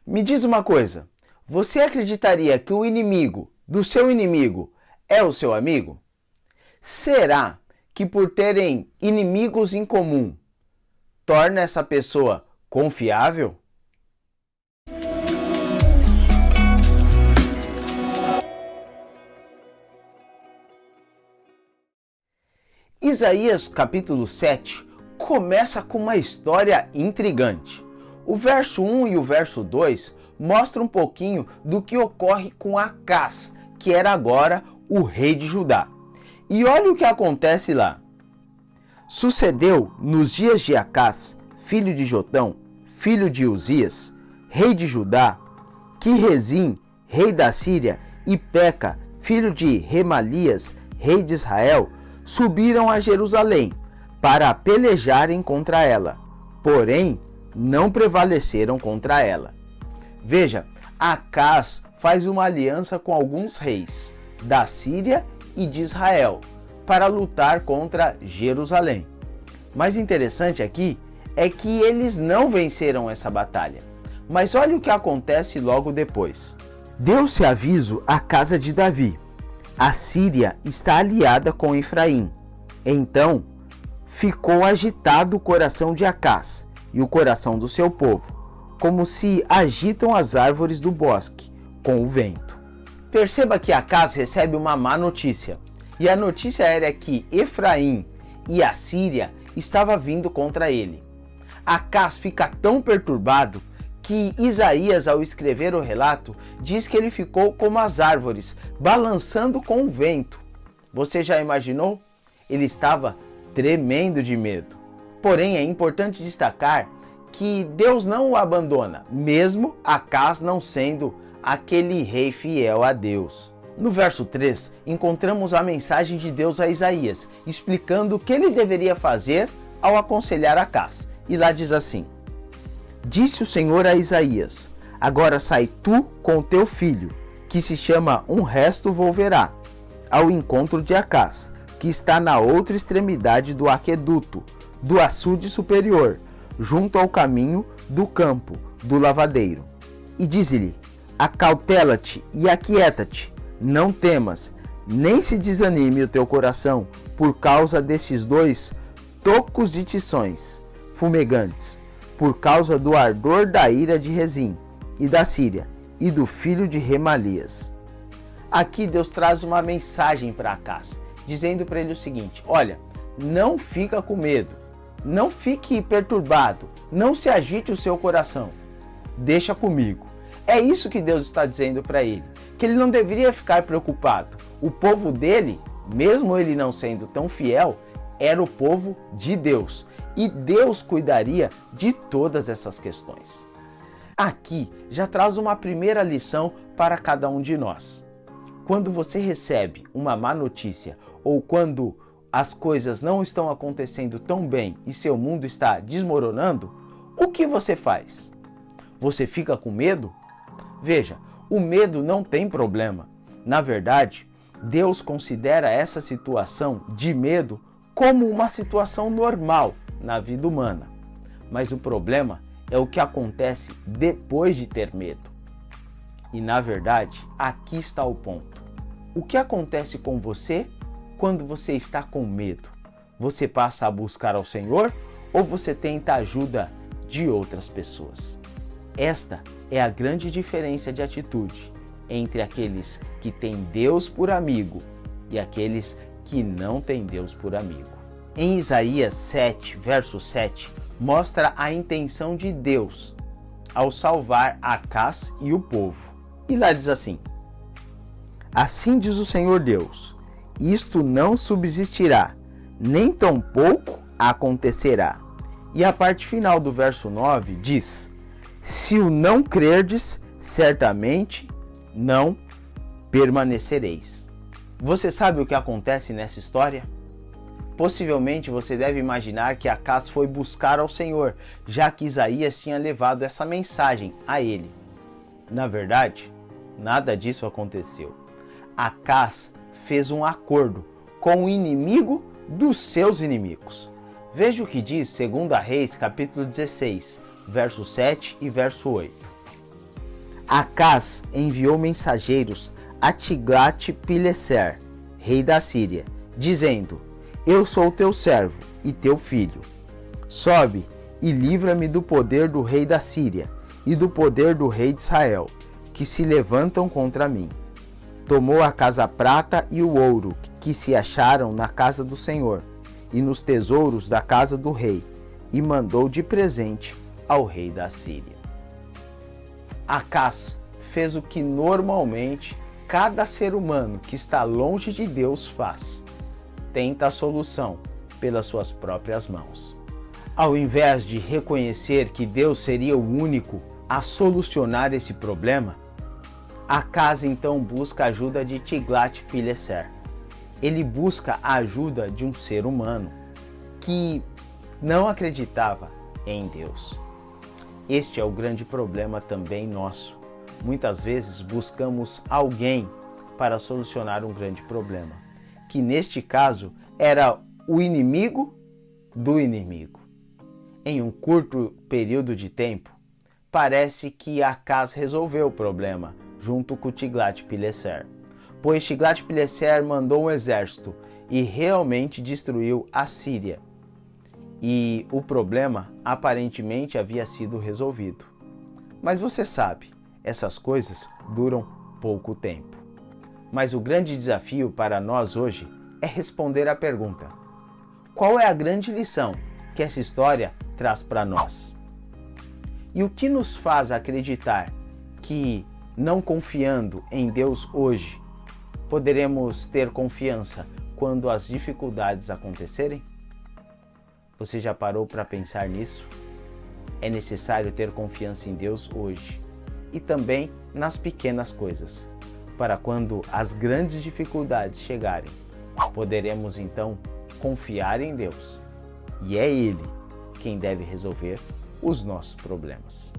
Me diz uma coisa, você acreditaria que o inimigo do seu inimigo é o seu amigo? Será que por terem inimigos em comum, torna essa pessoa confiável? Isaías capítulo 7 começa com uma história intrigante. O verso 1 e o verso 2 mostram um pouquinho do que ocorre com Acás, que era agora o rei de Judá. E olha o que acontece lá. Sucedeu nos dias de Acás, filho de Jotão, filho de Uzias, rei de Judá, que Rezim, rei da Síria, e Peca, filho de Remalias, rei de Israel, subiram a Jerusalém para pelejarem contra ela, porém não prevaleceram contra ela. Veja, Acás faz uma aliança com alguns reis da Síria e de Israel para lutar contra Jerusalém. Mas interessante aqui é que eles não venceram essa batalha. Mas olha o que acontece logo depois. Deu-se aviso à casa de Davi: a Síria está aliada com Efraim. Então ficou agitado o coração de Acás e o coração do seu povo, como se agitam as árvores do bosque com o vento. Perceba que Acás recebe uma má notícia. E a notícia era que Efraim e a Síria estavam vindo contra ele. Acás fica tão perturbado que Isaías, ao escrever o relato, diz que ele ficou como as árvores, balançando com o vento. Você já imaginou? Ele estava tremendo de medo. Porém, é importante destacar que Deus não o abandona, mesmo Acás não sendo aquele rei fiel a Deus. No verso 3, encontramos a mensagem de Deus a Isaías, explicando o que ele deveria fazer ao aconselhar Acás. E lá diz assim: disse o Senhor a Isaías: agora sai tu com o teu filho, que se chama Um Resto Volverá, ao encontro de Acás, que está na outra extremidade do aqueduto, do açude superior, junto ao caminho do campo do lavadeiro. E diz-lhe: acautela-te e aquieta-te, não temas, nem se desanime o teu coração por causa desses dois tocos de tições fumegantes, por causa do ardor da ira de Rezim e da Síria e do filho de Remalias. Aqui Deus traz uma mensagem para Acás, dizendo para ele o seguinte: olha, não fica com medo, não fique perturbado, não se agite o seu coração, deixa comigo. É isso que Deus está dizendo para ele, que ele não deveria ficar preocupado. O povo dele, mesmo ele não sendo tão fiel, era o povo de Deus, e Deus cuidaria de todas essas questões. Aqui já traz uma primeira lição para cada um de nós. Quando você recebe uma má notícia, ou quando as coisas não estão acontecendo tão bem e seu mundo está desmoronando, o que você faz? Você fica com medo? Veja, o medo não tem problema. Na verdade, Deus considera essa situação de medo como uma situação normal na vida humana. Mas o problema é o que acontece depois de ter medo. E na verdade, aqui está o ponto. O que acontece com você quando você está com medo? Você passa a buscar ao Senhor ou você tenta a ajuda de outras pessoas? Esta é a grande diferença de atitude entre aqueles que têm Deus por amigo e aqueles que não têm Deus por amigo. Em Isaías 7, verso 7, mostra a intenção de Deus ao salvar Acás e o povo. E lá diz assim: assim diz o Senhor Deus, isto não subsistirá, nem tampouco acontecerá. E a parte final do verso 9 diz: se o não crerdes, certamente não permanecereis. Você sabe o que acontece nessa história? Possivelmente você deve imaginar que Acás foi buscar ao Senhor, já que Isaías tinha levado essa mensagem a ele. Na verdade, nada disso aconteceu. Acás fez um acordo com o inimigo dos seus inimigos. Veja o que diz 2 Reis, capítulo 16, verso 7 e verso 8. Acaz enviou mensageiros a Tiglat-Pileser, rei da Síria, dizendo: Eu sou teu servo e teu filho. Sobe e livra-me do poder do rei da Síria e do poder do rei de Israel, que se levantam contra mim. Tomou a casa prata e o ouro que se acharam na casa do Senhor e nos tesouros da casa do rei, e mandou de presente ao rei da Síria. Acaz fez o que normalmente cada ser humano que está longe de Deus faz: tenta a solução pelas suas próprias mãos. Ao invés de reconhecer que Deus seria o único a solucionar esse problema, Acaz então busca a ajuda de Tiglat-Pileser. Ele busca a ajuda de um ser humano que não acreditava em Deus. Este é o grande problema também nosso. Muitas vezes buscamos alguém para solucionar um grande problema, que neste caso era o inimigo do inimigo. Em um curto período de tempo, parece que Acaz resolveu o problema junto com Tiglat-Pileser, pois Tiglat-Pileser mandou um exército e realmente destruiu a Síria. E o problema aparentemente havia sido resolvido. Mas você sabe, essas coisas duram pouco tempo. Mas o grande desafio para nós hoje é responder à pergunta: qual é a grande lição que essa história traz para nós? E o que nos faz acreditar que, não confiando em Deus hoje, poderemos ter confiança quando as dificuldades acontecerem? Você já parou para pensar nisso? É necessário ter confiança em Deus hoje e também nas pequenas coisas, para quando as grandes dificuldades chegarem, poderemos então confiar em Deus, e é Ele quem deve resolver os nossos problemas.